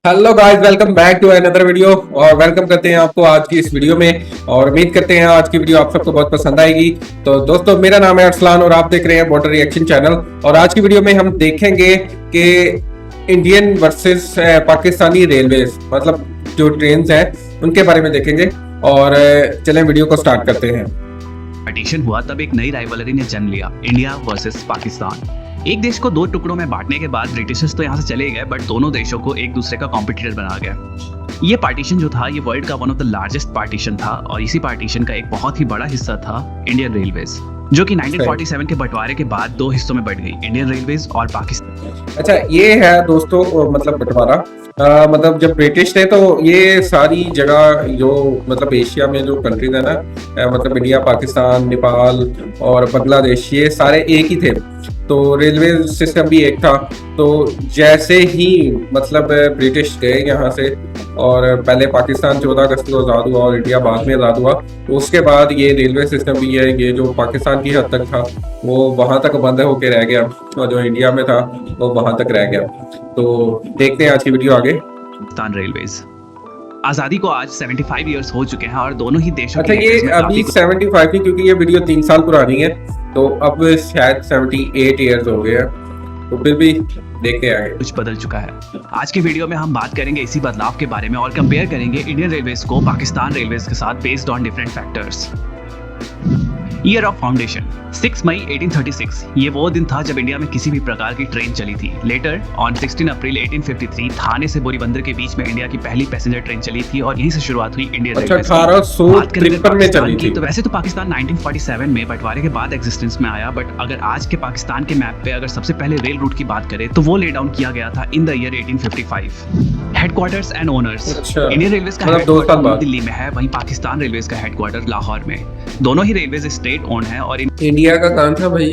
Hello guys, welcome back to another video. और welcome करते हैं आपको आज की इस वीडियो में। और उम्मीद करते हैं आज की वीडियो आप सबको बहुत पसंद आएगी। तो दोस्तों, मेरा नाम है अरसलान और आप देख रहे हैं बॉर्डर रिएक्शन चैनल। और आज की वीडियो में हम देखेंगे कि इंडियन वर्सेस पाकिस्तानी रेलवेज, मतलब जो ट्रेन हैं उनके बारे में देखेंगे। और चलें वीडियो को स्टार्ट करते हैं। पार्टीशन हुआ तब एक नई राइवलरी ने जन्म लिया, इंडिया वर्सेस पाकिस्तान। एक देश को दो टुकड़ों में बांटने के बाद ब्रिटिशर्स तो यहाँ से चले गए, बट दोनों देशों को एक दूसरे का कॉम्पिटिटर बना गया। ये पार्टीशन जो था, ये वर्ल्ड का one of the largest partition था। और इसी पार्टीशन का एक बहुत ही बड़ा हिस्सा था इंडियन रेलवेज, जो कि 1947 के बंटवारे के बाद दो हिस्सों में बढ़ गई, इंडियन रेलवेज और पाकिस्तान। अच्छा, ये है दोस्तों मतलब बंटवारा। मतलब जब ब्रिटिश थे तो ये सारी जगह जो मतलब एशिया में जो कंट्रीज है ना, मतलब इंडिया, पाकिस्तान, नेपाल और बांग्लादेश, ये सारे एक ही थे। तो रेलवे सिस्टम भी एक था। तो जैसे ही मतलब ब्रिटिश गए यहाँ से, और पहले पाकिस्तान 14 अगस्त को आज़ाद हुआ और इंडिया बाद में आज़ाद हुआ, तो उसके बाद ये रेलवे सिस्टम भी है, ये जो पाकिस्तान की हद तक था वो वहाँ तक बंद होकर रह गया, और जो इंडिया में था वो वहाँ तक रह गया। तो देखते हैं आज की वीडियो आगे। पाकिस्तान रेलवेज आजादी को आज 75 इयर्स हो चुके हैं और दोनों ही देशों अच्छा, ये अभी 75 ही, क्योंकि ये वीडियो 3 साल पुरानी है, तो अब शायद 78 इयर्स हो गए हैं। तो फिर भी देखते हैं कुछ बदल चुका है। आज के वीडियो में हम बात करेंगे इसी बदलाव के बारे में और कंपेयर करेंगे इंडियन रेलवेज को पाकिस्तान रेलवेज के साथ based on different factors. Year of foundation 6 मई 1836। ये वो दिन था जब इंडिया में किसी भी प्रकार की ट्रेन चली थी। लेटर ऑन 16 अप्रैल 1853 थाने से बोरीबंदर के बीच में इंडिया की पहली पैसेंजर ट्रेन चली थी और यहीं से शुरुआत हुई इंडियन रेलवे। 1853 में चली थी। तो वैसे तो पाकिस्तान 1947 में बंटवारे के बाद एग्जिस्टेंस में आया, बट अगर आज के पाकिस्तान के मैप पे अगर सबसे पहले रेल रूट की बात करें तो वो ले डाउन किया गया था in the year 1855। Headquarters and owners. Indian railways का हेडक्वार्टर दिल्ली में है, वहीं पाकिस्तान रेलवेज का हेडक्वार्टर लाहौर में। दोनों ही रेलवेज स्टेट ओन है और इंडिया का कहाँ था भाई?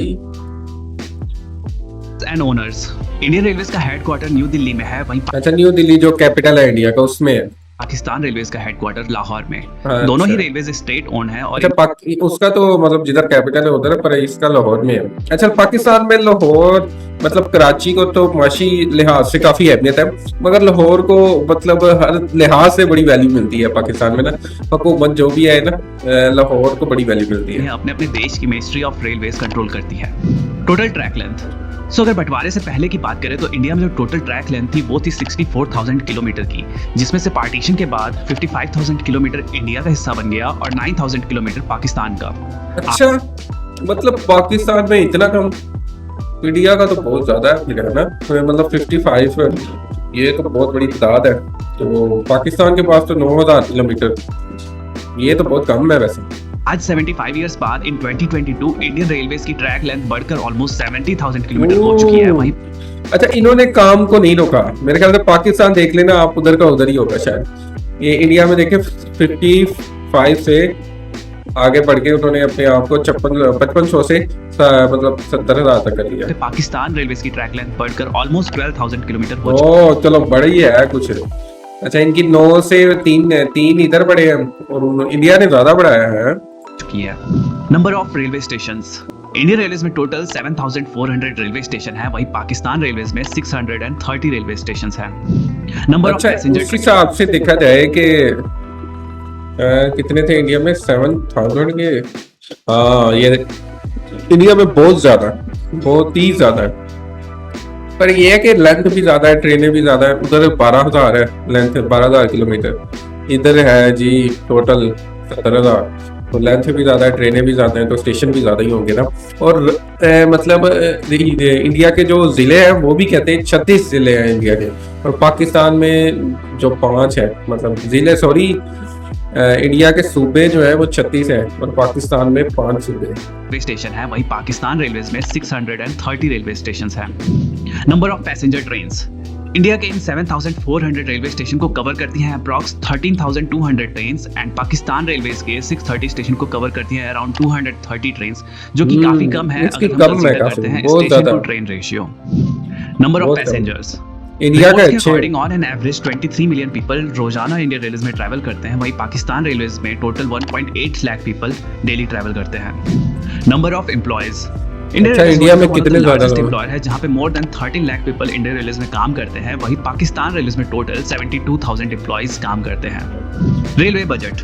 And owners. इंडियन रेलवेज का हेडक्वार्टर न्यू दिल्ली में है, वहीं अच्छा, न्यू दिल्ली जो कैपिटल है इंडिया का, उसमें है। पाकिस्तान रेलवेज का हेडक्वार्टर लाहौर में। अच्छा। दोनों ही रेलवेज स्टेट ओन है और अच्छा, उसका तो मतलब जिधर कैपिटल है उधर, पर इसका लाहौर में है। अच्छा, पाकिस्तान में लाहौर मतलब कराची को तो माशी लिहाज से काफी अहमियत है, मगर लाहौर को मतलब हर लिहाज से बड़ी वैल्यू मिलती है पाकिस्तान में ना। हुकूमत जो भी है ना, लाहौर को बड़ी वैल्यू मिलती है। अपने अपने देश की मिनिस्ट्री ऑफ रेलवेज कंट्रोल करती है। Total track length. अगर बंटवारे से पहले की बात करें तो इंडिया में जो टोटल ट्रैक लेंथ थी वो थी 64,000 किलोमीटर की, जिसमें से पार्टीशन के बाद 55,000 किलोमीटर इंडिया का हिस्सा बन गया और 9,000 किलोमीटर पाकिस्तान का। अच्छा, मतलब पाकिस्तान में इतना कम? इंडिया का तो बहुत ज्यादा है ना, मतलब 55, ये तो बहुत बड़ी तादाद है। तो पाकिस्तान के पास तो 9,000 किलोमीटर, ये तो बहुत कम है वैसे। आज 75 इयर्स बाद इन 2022 इंडियन रेलवेज की ट्रैक लेंथ बढ़कर ऑलमोस्ट 70,000 किलोमीटर हो चुकी है। वहीं अच्छा, इन्होंने काम को नहीं रोका। मेरे ख्याल से पाकिस्तान देख लेना आप, उधर का उधर ही होगा शायद। ये इंडिया में देखे 55 से आगे बढ़ के उन्होंने अपने आप को 5500 से मतलब 70,000 तक कर लिया। पाकिस्तान रेलवेज की ट्रैक लेंथ बढ़कर ऑलमोस्ट 12,000 किलोमीटर हो चुकी है। चलो बड़ी है कुछ। अच्छा, इनकी 9 से 3 इधर बढ़े हैं और इंडिया ने ज्यादा बढ़ाया है। Number of railway stations. Indian railways में टोटल 7,400 रेलवे स्टेशन है, वहीं पाकिस्तान रेलवेज में 630 रेलवे स्टेशन है। Number of passenger. उस हिसाब से देखा जाए कि कितने थे इंडिया में? 7,000 के। हाँ, ये इंडिया में बहुत ज्यादा, बहुत ही ज्यादा है। पर ये है कि लेंथ भी ज्यादा है, ट्रेनें भी ज्यादा है। उधर 12,000 है लेंथ, 12,000 किलोमीटर। इधर है जी टोटल 17,000। तो लेंथ भी ज्यादा है, ट्रेनें भी ज्यादा हैं, तो स्टेशन भी ज्यादा ही होंगे ना। और मतलब इंडिया के जो जिले हैं वो भी कहते हैं 36 जिले हैं इंडिया के, और पाकिस्तान में जो 5 है, मतलब जिले, सॉरी, इंडिया के सूबे जो है वो 36 है और पाकिस्तान में 5 सूबे रेलवे स्टेशन है, वहीं पाकिस्तान रेलवेज में 630 रेलवे स्टेशन है। Number of passenger trains. India के इन 7,400 रेलवे स्टेशन को कवर करती हैं approx 13,200 trains and Pakistan railways के 630 स्टेशन को कवर करती हैं अराउंड 230 ट्रेन्स, जो कि काफी कम है अगर हम कंसीडर करते हैं station to train ratio. Number of passengers. India के according on an average 23 million people रोजाना इंडियन रेलवेज में ट्रैवल करते हैं, वहीं पाकिस्तान रेलवेज में total 1.8 lakh people daily travel करते हैं। Number of employees. अच्छा, इंडिया में कितने ज्यादा लोग? एम्प्लॉयर है जहां पे more than 13 lakh people Indian railways में काम करते हैं। वहीं पाकिस्तान रेलवेज में टोटल 72,000 एम्प्लॉइज काम करते हैं। रेलवे बजट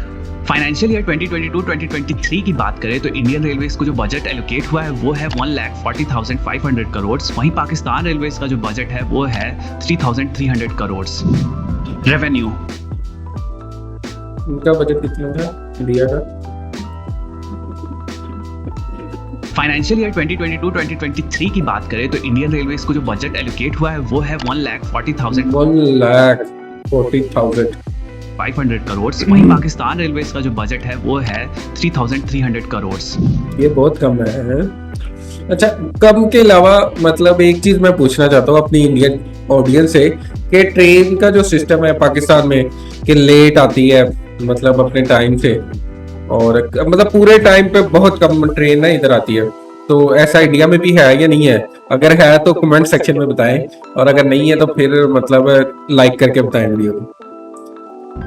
फाइनेंशियल ईयर 2022-2023 की बात करें तो इंडियन रेलवेज को जो बजट एलोकेट हुआ है वो है 1,40,500 करोड़। वहीं पाकिस्तान रेलवेज का जो बजट है वो है 3,300 करोड़। रेवेन्यू उनका बजट कितना था इंडिया का? फाइनेंशियल ईयर 2022-2023 की बात करें तो इंडियन रेलवेज को जो बजट एलोकेट हुआ है वो है 1,40,500 करोड़। वहीं पाकिस्तान रेलवेज का जो बजट है वो है 3,300 करोड़। ये बहुत कम है। अच्छा, कम के अलावा मतलब एक चीज मैं पूछना चाहता हूँ अपनी इंडियन ऑडियंस से कि ट्रेन का जो सिस्टम है पाकिस्तान में कि लेट आती है मतलब अपने टाइम से, और मतलब पूरे टाइम पे बहुत कम ट्रेन ना इधर आती है। तो ऐसा इंडिया में भी है या नहीं है? अगर है तो कमेंट सेक्शन में बताएं, और अगर नहीं है तो फिर मतलब लाइक करके बताएं वीडियो को।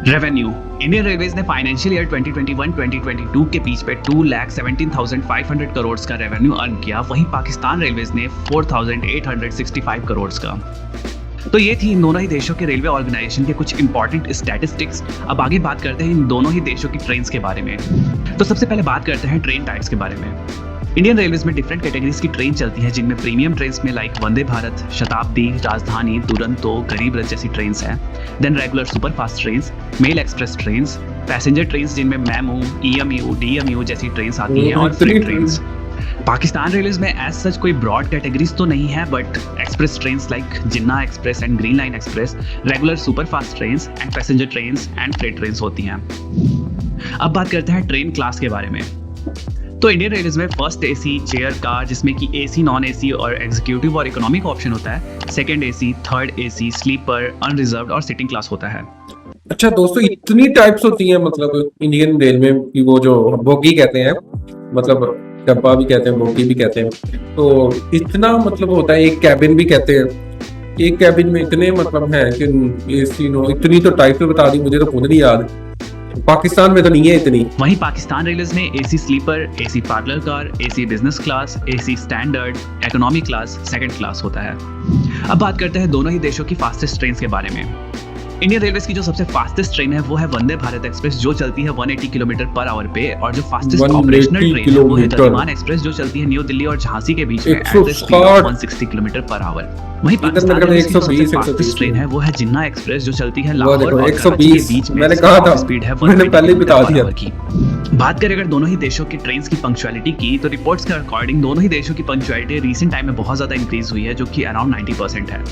रेवेन्यू इंडियन रेलवेज ने फाइनेंशियल ईयर 2021-2022 के बीच पे 2,17,500 करोड़ का रेवेन्यू अर्न किया। वहीं पाकिस्तान रेलवेज ने 4,865 करोड़ का। तो ये थी इन दोनों ही देशों के रेलवे ऑर्गेनाइजेशन के कुछ इंपॉर्टेंट स्टैटिस्टिक्स। अब आगे बात करते हैं इन दोनों ही देशों की ट्रेन्स के बारे में। तो सबसे पहले बात करते हैं ट्रेन टाइप्स के बारे में। इंडियन रेलवेज में डिफरेंट कैटेगरीज की ट्रेन चलती हैं, जिनमें प्रीमियम ट्रेन्स में लाइक वंदे भारत, शताब्दी, राजधानी, दुरंतो, गरीब रथ जैसी ट्रेन्स हैं। Then regular superfast trains, mail express trains, passenger trains जिनमें मेमू, ईएमयू, डीएमयू जैसी ट्रेन्स आती हैं, और फ्री ट्रेन्स। पाकिस्तान रेलवेज में एज सच कोई ब्रॉड कैटेगरीज तो नहीं है, but express trains like Jinnah express and green line express, regular superfast trains and passenger trains and freight trains होती हैं। अब बात करते हैं ट्रेन क्लास के बारे में। तो इंडियन रेलवेज में फर्स्ट एसी चेयर कार, जिसमें कि एसी, नॉन एसी और एग्जीक्यूटिव और इकोनॉमी का ऑप्शन होता है। Second AC, third AC, sleeper, unreserved और सिटिंग क्लास होता है। अच्छा दोस्तों, इतनी टाइप्स होती हैं मतलब इंडियन रेलवे की, वो जो बोगी कहते हैं, मतलब डब्बा भी कहते हैं, बोगी भी कहते हैं। तो इतना मतलब होता है, एक कैबिन भी कहते हैं। एक कैबिन में इतने मतलब है कि एसी नो, इतनी तो टाइप पे बता दी, मुझे तो खुद नहीं याद। पाकिस्तान में तो नहीं है इतनी। वहीं पाकिस्तान रेलवेज में AC sleeper, AC parlour car, AC business class, AC standard, economy class, second class होता है। अब बात करते हैं दोनों ही देशों की फास्टेस्ट ट्रेन के बारे में। इंडियन रेलवेज की जो सबसे फास्टेस्ट ट्रेन है वो है वंदे भारत एक्सप्रेस, जो चलती है 180 किलोमीटर पर आवर पे। और जो फास्टेस्ट ऑपरेशनल ट्रेन है वो है गतिमान एक्सप्रेस, जो चलती है न्यू दिल्ली और झांसी के बीच में at the speed of 160 kilometre per hour. वहीं पाकिस्तान रेलवेज की जो सबसे फास्टेस्ट ट्रेन है वो है जिन्ना एक्सप्रेस, जो चलती है लाहौर और कराची के बीच में। मैंने कहा था, स्पीड है मैंने पहले ही बता दिया की। बात करें अगर दोनों ही देशों की ट्रेन्स की पंक्चुअलिटी की, तो रिपोर्ट्स के अकॉर्डिंग दोनों ही देशों की पंक्चुअलिटी रिसेंट टाइम में बहुत ज्यादा इंक्रीज हुई है, जो कि अराउंड 90% है।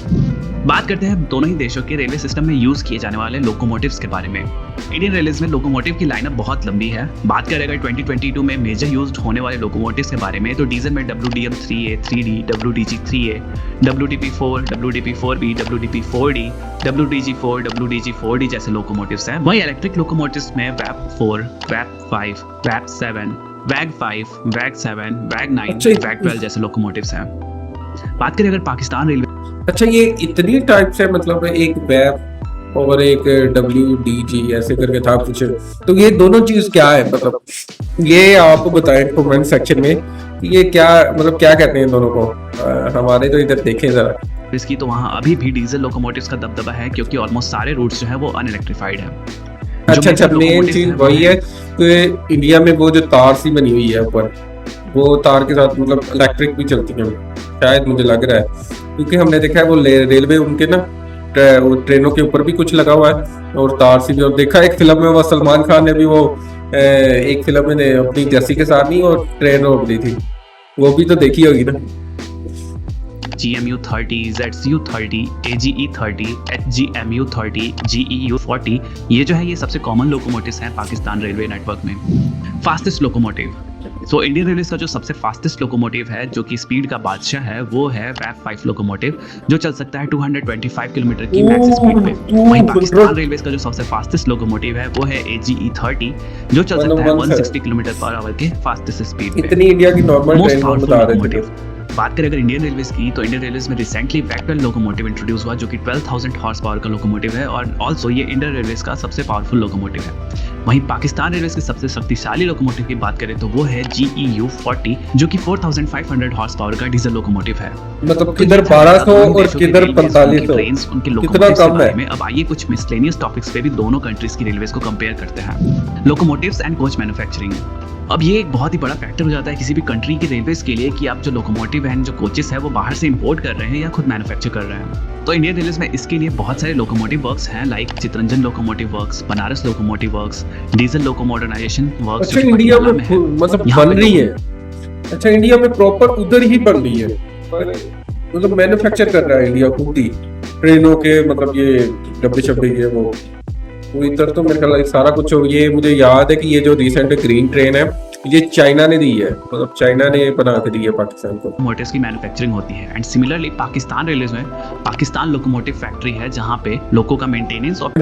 बात करते हैं दोनों ही देशों के रेलवे सिस्टम में यूज किए जाने वाले लोकोमोटिव्स के बारे में। इंडियन रेलवेज में लोकोमोटिव की लाइनअप बहुत लंबी है। बात करें अगर 2022 में मेजर यूज्ड होने वाले लोकोमोटिव्स के बारे में, तो डीजल में WDM 3A, 3D, WDG 3A, WDP4, WDP4B, WDP4D, WDG4, WDG4D जैसे लोकोमोटिव्स हैं। वहीं इलेक्ट्रिक लोकोमोटिव्स में WAP4, WAP5, WAP7, WAG5, WAG7, WAG9, WAG12 जैसे लोकोमोटिव्स हैं। बात करें अगर पाकिस्तान रेलवे, अच्छा ये इतनी टाइप्स है, मतलब एक वेब और एक WDG ऐसे करके था कुछ। तो ये दोनों चीज क्या है, मतलब ये आप बताएं कमेंट सेक्शन में, ये क्या मतलब क्या कहते हैं दोनों को। हमारे तो इधर देखें जरा इसकी, तो वहाँ अभी भी डीजल लोकोमोटिव्स का दबदबा है, क्योंकि ऑलमोस्ट सारे रूट्स जो है वो अनइलेक्ट्रिफाइड है। अच्छा, मेन चीज वही है कि इंडिया में वो जो तार सी बनी हुई है ऊपर, वो तार के साथ मतलब इलेक्ट्रिक भी चलती है शायद, मुझे लग रहा है, क्योंकि हमने देखा है वो रेलवे उनके ना ट्रेनों के ऊपर भी कुछ लगा हुआ है और तार सी भी। और देखा एक फिल्म में वो सलमान खान ने भी वो एक फिल्म में अपनी जर्सी के साथ नहीं वो ट्रेन रोक दी थी, वो भी तो देखी होगी ना। GMU 30, ZCU 30, AGE 30, HGMU 30, GEU 40, ये जो है ये सबसे कॉमन लोकोमोटिव्स हैं पाकिस्तान रेलवे नेटवर्क में। Fastest locomotive, so Indian railway का जो सबसे फास्टेस्ट लोकोमोटिव है, जो कि स्पीड का बादशाह है, वो है WAP5 लोकोमोटिव, जो चल सकता है 225 किलोमीटर की मैक्स स्पीड पे। वहीं पाकिस्तान रेलवे का जो सबसे फास्टेस्ट लोकोमोटिव है वो है AGE 30, जो चल सकता है 160 किलोमीटर पर आवर के फास्टेस्ट स्पीड पे। इतनी इंडिया की नॉर्मल ट्रेन को बता रहे थे। बात करें अगर इंडियन रेलवेज की, तो इंडियन रेलवेज में रिसेंटली वेक्टर लोकोमोटिव इंट्रोड्यूस हुआ जो कि 12,000 हॉर्स पावर का लोकोमोटिव है और ऑल्सो ये इंडियन रेलवेज का सबसे पावरफुल लोकोमोटिव है। वहीं पाकिस्तान रेलवेज के सबसे शक्तिशाली लोकोमोटिव की बात करें तो वो है GEU 40 जो कि 4,500 हॉर्स पावर का डीजल लोकोमोटिव है। मतलब किधर 1200 और किधर 4500, ट्रेन्स उनके कितना लोकोमोटिव्स के कम बारे है। में अब आइए कुछ मिसलेनियस टॉपिक्स पे भी दोनों कंट्रीज की रेलवेज को कंपेयर करते हैं। Locomotives and coach manufacturing. अब ये एक बहुत ही बड़ा फैक्टर हो जाता है किसी भी कंट्री की रेलवेज के लिए कि आप जो लोकोमोटिव हैं, जो कोचेस है वो बाहर से इंपोर्ट कर रहे हैं या खुद मैन्युफैक्चर कर रहे हैं। तो इंडियन रेलवेज में इसके लिए बहुत सारे लोकोमोटिव वर्क्स हैं, like Chittaranjan locomotive works, Banaras locomotive works, diesel loco modernisation works. अच्छा इंडिया में मतलब बन रही है। अच्छा इंडिया में प्रॉपर उधर ही बन रही है, मतलब मैन्युफैक्चर कर रहा है इंडिया खुद ही ट्रेनों के, मतलब ये डब्बे शब्बे ये वो इधर तो मेरे ख्याल सारा कुछ हो। ये मुझे याद है कि ये जो रिसेंट ग्रीन ट्रेन है ये चाइना ने दी है, मतलब चाइना ने बना के दी है पाकिस्तान को। मोटर्स की मैन्युफैक्चरिंग होती है एंड सिमिलरली पाकिस्तान रेलवेज में पाकिस्तान लोकोमोटिव फैक्ट्री है जहां पे लोको का मेंटेनेंस और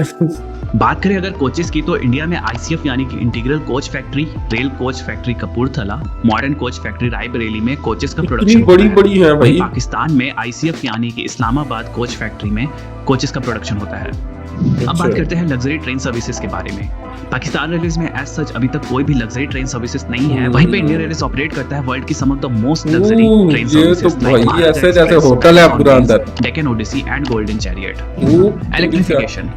बात करें अगर कोचेस की तो इंडिया में ICF यानी कि integral coach factory, rail coach factory Kapurthala, modern coach factory Raebareli में कोचेस का प्रोडक्शन बड़ी है भाई। पाकिस्तान में ICF यानी कि इस्लामाबाद कोच फैक्ट्री में कोचेस का प्रोडक्शन होता है। अब बात करते हैं लग्जरी ट्रेन सर्विसेज के बारे में। पाकिस्तान रेलवेज में एज सच अभी तक कोई भी लग्जरी ट्रेन सर्विसेज नहीं है। वहीं पे इंडियन रेलवेज ऑपरेट करता है वर्ल्ड की some of the most luxury train services like ऐसे जैसे होटल है पूरा अंदर, Deccan Odyssey and Golden Chariot. Electrification,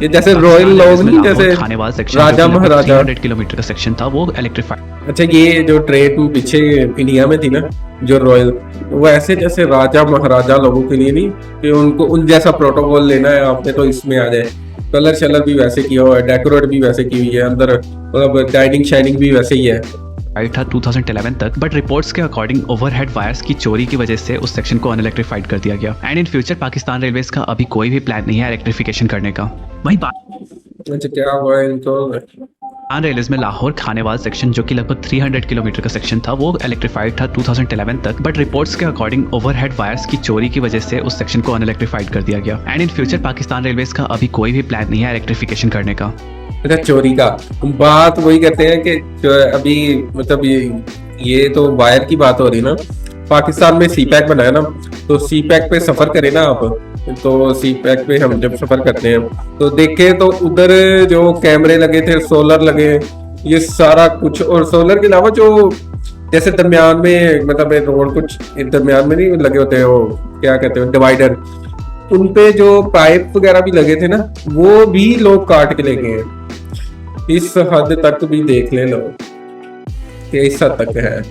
ये जैसे रॉयल लॉन्ग नहीं, जैसे खानेवाल सेक्शन राजा महाराजा 300 किलोमीटर का सेक्शन था वो इलेक्ट्रिफाइड। अच्छा ये जो ट्रेन पीछे इंडिया में थी ना जो रॉयल, वो ऐसे जैसे राजा महाराजा लोगों के लिए नहीं कि उनको उन जैसा प्रोटोकॉल लेना है आपने तो इसमें आ जाए। कलर शलर भी वैसे किया हुआ है, डेकोरेट भी वैसे की हुई है, अंदर मतलब डाइनिंग शाइनिंग भी वैसे ही है। था 2011 तक, बट रिपोर्ट्स के अकॉर्डिंग ओवरहेड वायर्स की चोरी की वजह से उस सेक्शन को अनइलेक्ट्रिफाइड कर दिया गया and in future Pakistan railways का अभी कोई भी प्लान नहीं है इलेक्ट्रिफिकेशन करने का। वहीं अच्छा क्या हुआ है इनको? पाकिस्तान रेलवेज में लाहौर खानेवाल सेक्शन जो कि लगभग 300 किलोमीटर का सेक्शन था वो इलेक्ट्रिफाइड था 2011 तक, बट रिपोर्ट्स के अकॉर्डिंग ओवरहेड वायर्स की चोरी की वजह से उस सेक्शन को अनइलेक्ट्रिफाइड कर दिया गया and in future Pakistan railways का अभी कोई भी प्लान नहीं है इलेक्ट्रिफिकेशन करने का। अच्छा चोरी का बात वही कहते हैं कि अभी मतलब ये तो वायर की बात हो रही ना, पाकिस्तान में CPEC बनाया ना, तो CPEC पे सफर करें ना आप, तो CPEC पे हम जब सफर करते हैं तो देखे तो उधर जो कैमरे लगे थे, सोलर लगे, ये सारा कुछ, और सोलर के अलावा जो जैसे दरमियान में मतलब रोड कुछ दरमियान में नहीं लगे होते, वो क्या कहते हैं डिवाइडर, उन पे जो पाइप वगैरह भी लगे थे ना वो भी लोग काट के ले गए हैं। इस हद तक भी देख ले लोग कि इस हद तक है।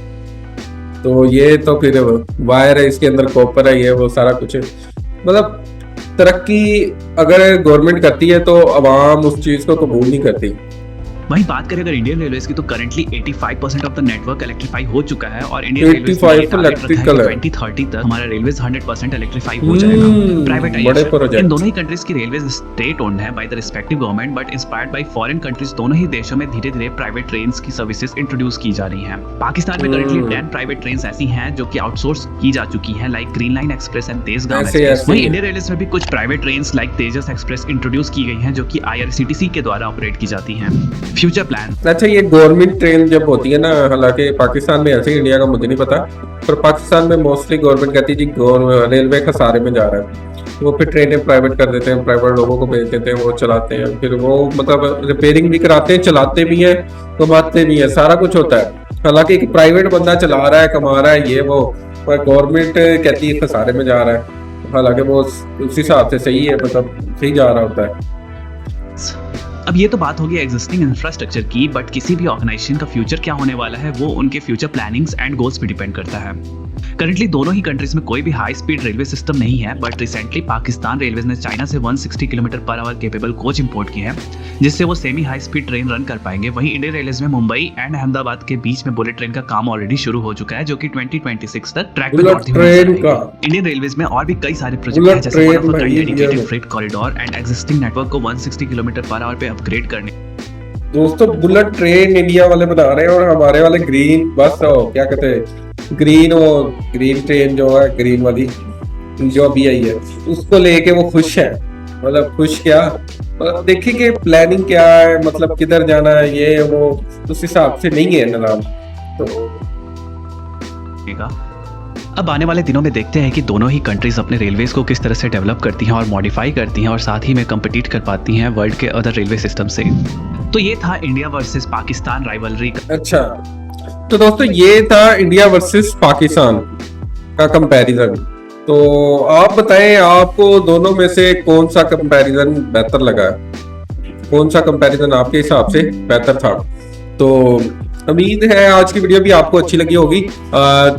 तो ये तो फिर वायर है, इसके अंदर कॉपर है, ये वो सारा कुछ है। मतलब तरक्की अगर गवर्नमेंट करती है तो अवाम उस चीज को कबूल नहीं करती। वहीं बात करें अगर इंडियन रेलवेज की तो currently 85% of the network electrify हो चुका है और इंडियन रेलवेज 85 इलेक्ट्रिकल है। 2030 तक हमारा रेलवेज 100% इलेक्ट्रीफाई हो जाएगा। प्राइवेटाइजेशन, इन दोनों ही कंट्रीज की रेलवेज स्टेट ओन्ड है by the respective government but inspired by foreign countries. दोनों ही देशों में धीरे-धीरे प्राइवेट ट्रेन्स की सर्विसेज इंट्रोड्यूस की जा रही हैं। पाकिस्तान में करंटली 10 प्राइवेट ट्रेन्स ऐसी हैं जो कि आउटसोर्स की जा चुकी हैं, like green line express and Tezgam express. वहीं इंडियन रेलवेज में भी कुछ प्राइवेट ट्रेन्स लाइक तेजस एक्सप्रेस इंट्रोड्यूस की गई हैं जो कि IRCTC के द्वारा ऑपरेट की जाती हैं। फ्यूचर प्लान, अच्छा ये गवर्नमेंट ट्रेन जब होती है ना, हालांकि पाकिस्तान में ऐसे इंडिया का मुझे नहीं पता, पर पाकिस्तान में मोस्टली गवर्नमेंट कहती है जी रेलवे खसारे में जा रहा है, वो फिर ट्रेनें प्राइवेट कर देते हैं, प्राइवेट लोगों को भेज देते हैं, वो चलाते हैं, फिर वो मतलब रिपेयरिंग भी कराते हैं, चलाते भी हैं, कमाते भी हैं, सारा कुछ होता है। हालांकि एक प्राइवेट बंदा चला रहा है, कमा रहा है, ये वो, पर गवर्नमेंट कहती है खसारे में जा रहा है, हालांकि वो उस हिसाब से सही है, मतलब सही जा रहा होता है। अब ये तो बात होगी एग्जिस्टिंग इंफ्रास्ट्रक्चर की, बट किसी भी ऑर्गेनाइजेशन का फ्यूचर क्या होने वाला है वो उनके फ्यूचर प्लानिंग्स एंड गोल्स पे डिपेंड करता है। करंटली दोनों ही कंट्रीज में कोई भी हाई स्पीड रेलवे सिस्टम नहीं है, बट रिसेंटली पाकिस्तान रेलवेज ने चाइना से 160 kilometre per hour capable coach import की है जिससे वो semi high speed train run कर पाएंगे। वहीं इंडियन रेलवेज में मुंबई एंड अहमदाबाद के बीच में बुलेट ट्रेन का काम ऑलरेडी शुरू हो चुका है जो कि 2026 तक ट्रैक पे दौड़ती हुई नजर आएगी। इंडियन रेलवेज में और भी कई सारे प्रोजेक्ट हैं जैसे one of a kind dedicated freight corridor and existing network को 160 किलोमीटर पर आवर पे अपग्रेड करने। दोस्तों बुलेट ट्रेन इंडिया वाले बना रहे हैं और हमारे वाले ग्रीन बस क्या कहते हैं ग्रीन ट्रेन जो है, ग्रीन वाली जो अभी आई है उसको लेके वो खुश है। मतलब खुश क्या, मतलब देखिए कि प्लानिंग क्या है, मतलब किधर जाना है, ये वो उस हिसाब से नहीं है निजाम। तो अब आने वाले दिनों में देखते हैं कि दोनों ही कंट्रीज अपने रेलवेज को किस तरह से डेवलप करती हैं और मॉडिफाई करती हैं और साथ ही में कम्पिटिट कर पाती हैं वर्ल्ड के अदर रेलवे सिस्टम से। तो ये था इंडिया वर्सेस पाकिस्तान राइवलरी। अच्छा, तो दोस्तों ये था इंडिया वर्सेस पाकिस्तान का कंपैरिजन। तो आप बताएं आपको दोनों में से कौन सा कंपैरिजन बेहतर लगा, कौन सा कंपैरिजन आपके हिसाब से बेहतर था। तो उम्मीद है आज की वीडियो भी आपको अच्छी लगी होगी।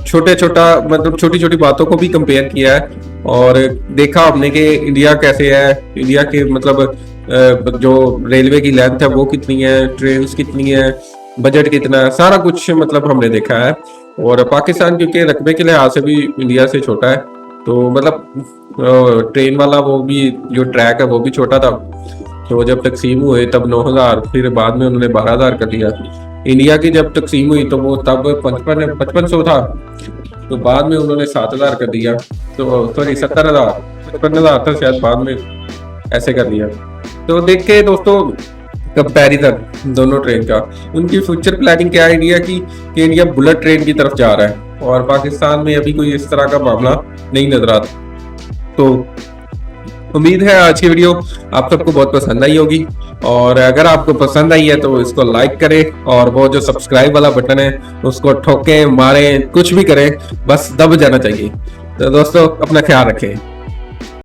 छोटे छोटा मतलब छोटी छोटी बातों को भी कंपेयर किया है और देखा हमने कि इंडिया कैसे है, इंडिया के मतलब जो रेलवे की लेंथ है वो कितनी है, ट्रेन कितनी है, बजट कितना है, सारा कुछ मतलब हमने देखा है। और पाकिस्तान क्योंकि रकबे के लिहाज से भी इंडिया से छोटा है, तो मतलब ट्रेन वाला वो भी जो ट्रैक है वो भी छोटा था। तो जब तकसीम हुए तब 9000, फिर बाद में उन्होंने 12000 कर दिया। इंडिया की जब तकसीम हुई तो वो तब 5500 था, तो बाद में उन्होंने 7000 कर दिया। तो सॉरी 70000, 55,000 था शायद, बाद में ऐसे कर दिया। तो देख के दोस्तों कंपैरिजन दोनों ट्रेन का, उनकी फ्यूचर प्लानिंग क्या है इंडिया की कि इंडिया बुलेट ट्रेन की तरफ जा रहा है और पाकिस्तान में अभी कोई इस तरह का मामला नहीं नजर आता। तो उम्मीद है आज की वीडियो आप सबको बहुत पसंद आई होगी, और अगर आपको पसंद आई है तो इसको लाइक करें और वो जो सब्सक्राइब वाला बटन है उसको ठोकें, मारें, कुछ भी करें, बस दब जाना चाहिए। तो दोस्तों अपना ख्याल रखें।